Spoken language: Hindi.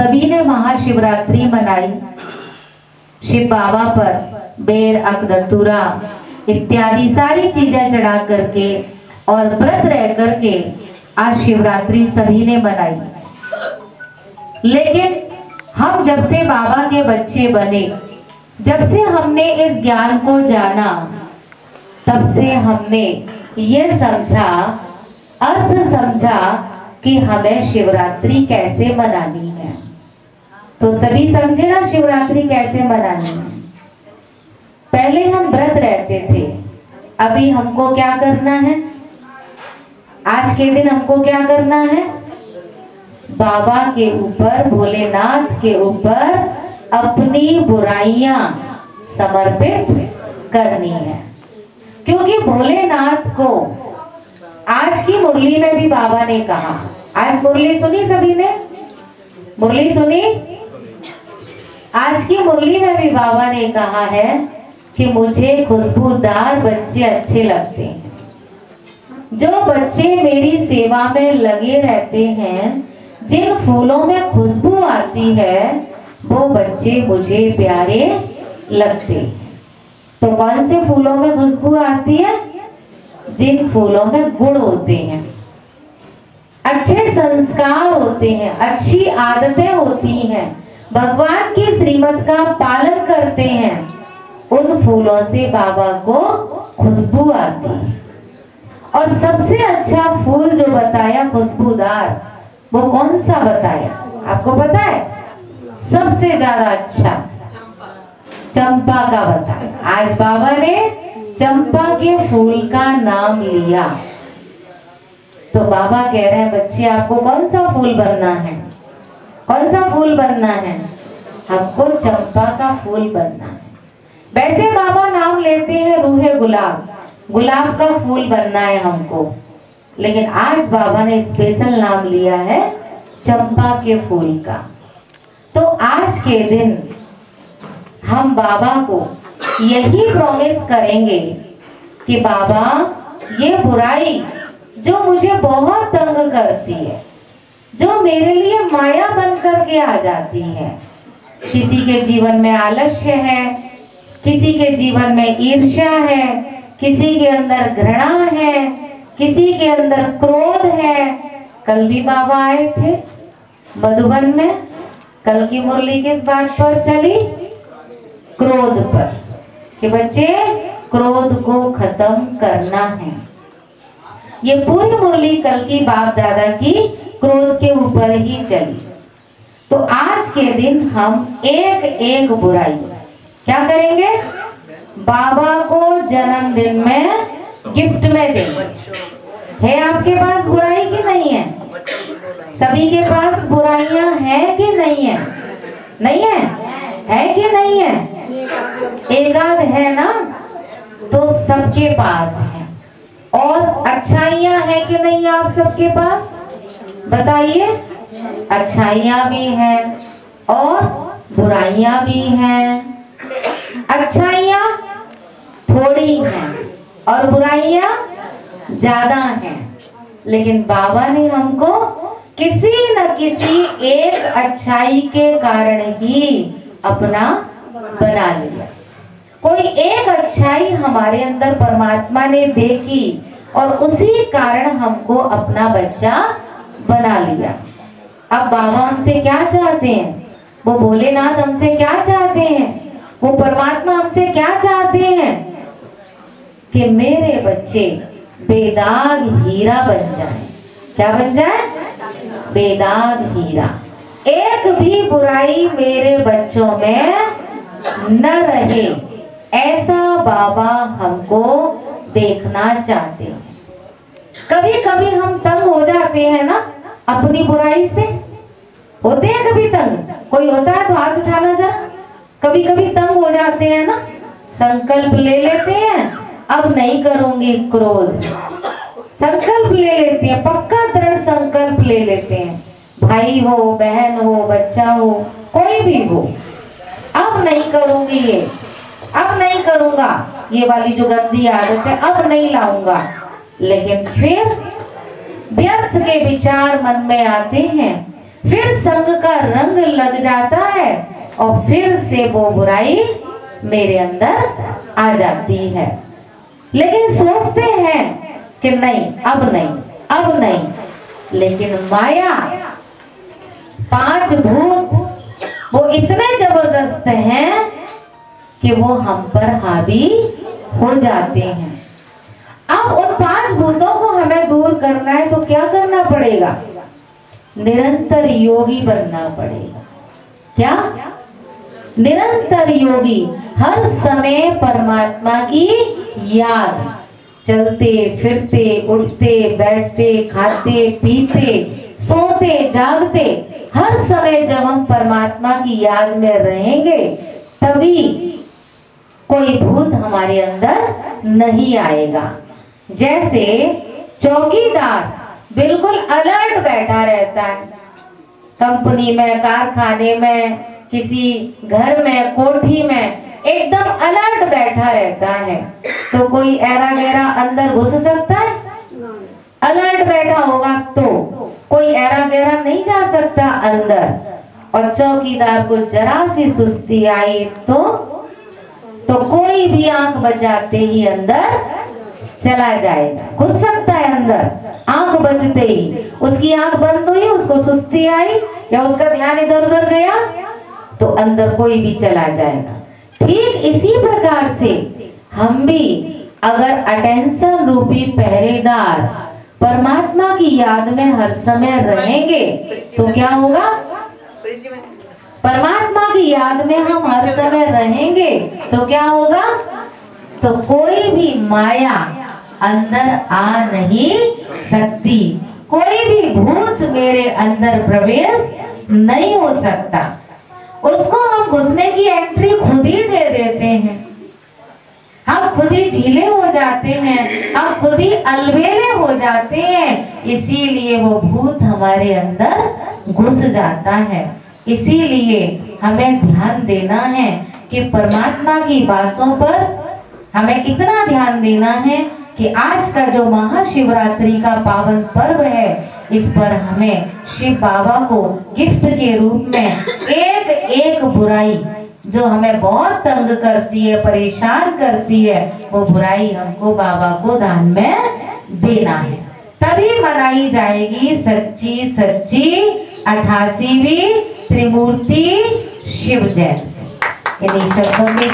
सभी ने महाशिवरात्रि मनाई। शिव बाबा पर बेर, अकदतूरा इत्यादि सारी चीजें चढ़ा करके और व्रत रह करके आज शिवरात्रि सभी ने मनाई। लेकिन हम जब से बाबा के बच्चे बने, जब से हमने इस ज्ञान को जाना, तब से हमने ये समझा, अर्थ समझा कि हमें शिवरात्रि कैसे मनानी है। तो सभी समझे ना शिवरात्रि कैसे मनानी है। पहले हम व्रत रहते थे, अभी हमको क्या करना है? आज के दिन हमको क्या करना है? बाबा के ऊपर, भोलेनाथ के ऊपर अपनी बुराइयां समर्पित करनी है। क्योंकि भोलेनाथ को आज की मुरली में भी बाबा ने कहा, आज मुरली सुनी सभी ने? मुरली सुनी? आज की मुरली में भी बाबा ने कहा है कि मुझे खुशबूदार बच्चे अच्छे लगते हैं। जो बच्चे मेरी सेवा में लगे रहते हैं, जिन फूलों में खुशबू आती है, वो बच्चे मुझे प्यारे लगते हैं। तो कौन से फूलों में खुशबू आती है? जिन फूलों में गुण होते हैं, अच्छे संस्कार होते हैं, अच्छी आदतें होती हैं, भगवान की श्रीमत का पालन करते हैं, उन फूलों से बाबा को खुशबू आती है। और सबसे अच्छा फूल जो बताया खुशबूदार, वो कौन सा बताया? आपको पता है? सबसे ज्यादा अच्छा चंपा का बताया। आज बाबा ने चंपा के फूल का नाम लिया। तो बाबा कह रहे हैं बच्चे आपको कौन सा फूल बनना है? कौन सा फूल बनना है? हमको चंपा का फूल बनना है। वैसे बाबा नाम लेते हैं रूहे गुलाब, गुलाब का फूल बनना है हमको, लेकिन आज बाबा ने स्पेशल नाम लिया है चंपा के फूल का। तो आज के दिन हम बाबा को यही प्रॉमिस करेंगे कि बाबा ये बुराई जो मुझे बहुत तंग करती है, जो मेरे लिए माया बन करके आ जाती है, किसी के जीवन में आलस्य है, किसी के जीवन में ईर्ष्या है, किसी के अंदर घृणा है, किसी के अंदर क्रोध है। कल भी बाबा आए थे मधुबन में। कल की मुरली किस बात पर चली? क्रोध पर, कि बच्चे क्रोध को खत्म करना है। ये पूरी मुरली कल की बाप दादा की क्रोध के ऊपर ही चली। तो आज के दिन हम एक एक बुराई क्या करेंगे? बाबा को जन्मदिन में गिफ्ट में देंगे। है आपके पास बुराई कि नहीं है? सभी के पास बुराइयां हैं कि नहीं है? नहीं है? है कि नहीं है? एक आध है ना? तो सबके पास है। और अच्छाइयां हैं कि नहीं आप सबके पास? बताइए। अच्छाइयां भी हैं और बुराइयां भी हैं। अच्छाइयां थोड़ी हैं और बुराइयां ज्यादा हैं, लेकिन बाबा ने हमको किसी न किसी एक अच्छाई के कारण ही अपना बना लिया। कोई एक अच्छाई हमारे अंदर परमात्मा ने देखी और उसी कारण हमको अपना बच्चा बना लिया। अब बाबा हमसे क्या चाहते हैं? वो भोलेनाथ हमसे क्या चाहते हैं? वो परमात्मा हमसे क्या चाहते हैं? कि मेरे बच्चे बेदाग हीरा बन जाए। क्या बन जाए? बेदाग हीरा। एक भी बुराई मेरे बच्चों में न रहे, ऐसा बाबा हमको देखना चाहते हैं। कभी कभी हम तंग हो जाते हैं ना अपनी बुराई से। होते हैं कभी तंग? कोई होता है तो हाथ उठाना जरा। कभी कभी तंग हो जाते हैं ना, संकल्प ले लेते हैं अब नहीं करूंगी क्रोध। संकल्प ले लेते हैं, पक्का दृढ़ संकल्प ले लेते हैं। भाई हो, बहन हो, बच्चा हो, कोई भी हो, अब नहीं करूंगी ये, अब नहीं करूंगा ये वाली जो गंदी आदत है, अब नहीं लाऊंगा। लेकिन फिर व्यर्थ के विचार मन में आते हैं, फिर संग का रंग लग जाता है और फिर से वो बुराई मेरे अंदर आ जाती है। लेकिन सोचते हैं कि नहीं, अब नहीं, अब नहीं। लेकिन माया, 5 भूत वो इतने जबरदस्त हैं कि वो हम पर हावी हो जाते हैं। अब उन 5 भूतों को हमें दूर करना है तो क्या करना पड़ेगा? निरंतर योगी बनना पड़ेगा। क्या? निरंतर योगी, हर समय परमात्मा की याद, चलते फिरते, उठते बैठते, खाते पीते, सोते जागते, हर समय जब हम परमात्मा की याद में रहेंगे तभी कोई भूत हमारे अंदर नहीं आएगा। जैसे चौकीदार बिल्कुल अलर्ट बैठा रहता है, कंपनी में, कारखाने में, किसी घर में, कोठी में एकदम अलर्ट बैठा रहता है, तो कोई ऐरा गैरा अंदर घुस सकता है? अलर्ट बैठा होगा तो कोई ऐरा गैरा नहीं जा सकता अंदर। और चौकीदार को जरा सी सुस्ती आई तो कोई भी आंख बजाते ही अंदर चला जाएगा, घुस सकता है अंदर आंख बजते ही। उसकी आंख बंद हुई, उसको सुस्ती आई या उसका ध्यान इधर उधर गया तो अंदर कोई भी चला जाएगा। ठीक इसी प्रकार से हम भी अगर अटेंशन रूपी पहरेदार परमात्मा की याद में हर समय रहेंगे तो क्या होगा? परमात्मा की याद में हम हर समय रहेंगे तो क्या होगा? तो कोई भी माया अंदर आ नहीं सकती, कोई भी भूत मेरे अंदर प्रवेश नहीं हो सकता। उसको हम घुसने की एंट्री खुद ही दे देते हैं, हम खुद ही ढीले हो जाते हैं, हम खुद ही अलबेले हो जाते हैं, इसीलिए वो भूत हमारे अंदर घुस जाता है। इसीलिए हमें ध्यान देना है कि परमात्मा की बातों पर हमें इतना ध्यान देना है कि आज का जो महाशिवरात्रि का पावन पर्व है, इस पर हमें शिव बाबा को गिफ्ट के रूप में एक एक बुराई जो हमें बहुत तंग करती है, परेशान करती है, वो बुराई हमको बाबा को दान में देना है। तभी मनाई जाएगी सच्ची सच्ची 88वीं त्रिमूर्ति शिव जयंती। इन्हीं शब्दों के